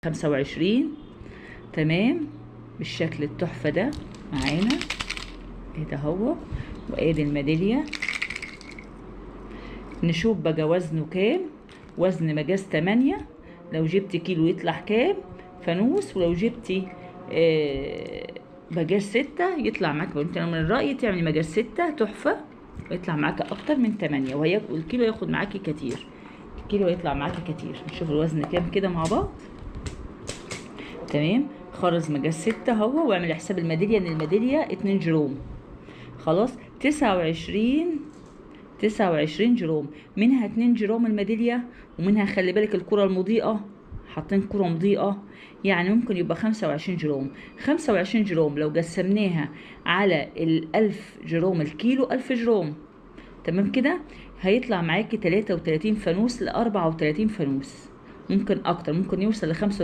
25. تمام، بالشكل التحفة ده معانا اهي اهو. وادي الميدالية. نشوف بقى وزنه كام. وزن مقاس 8. لو جبتي كيلو يطلع كام فانوس، ولو جبتي مقاس 6 يطلع معاك. انت من الرأي تعملي مقاس 6 تحفة ويطلع معاك اكتر من 8، وهي الكيلو ياخد معاكي كتير. الكيلو يطلع معاكي كتير. نشوف الوزن كام كده مع بعض. تمام، خرز مقاس 6 اهو، واعمل حساب الميدالية ان الميدالية 2 جروم. خلاص، 29 جروم، منها 2 جروم الميدالية، ومنها خلي بالك الكرة المضيئة، حاطين كرة مضيئة، يعني ممكن يبقى 25 جروم. 25 جروم لو قسمناها على 1000 جروم الكيلو 1000 جروم. تمام كده، هيطلع معاكي 33 فانوس ل 34 فانوس، ممكن اكتر، ممكن يوصل ل 35.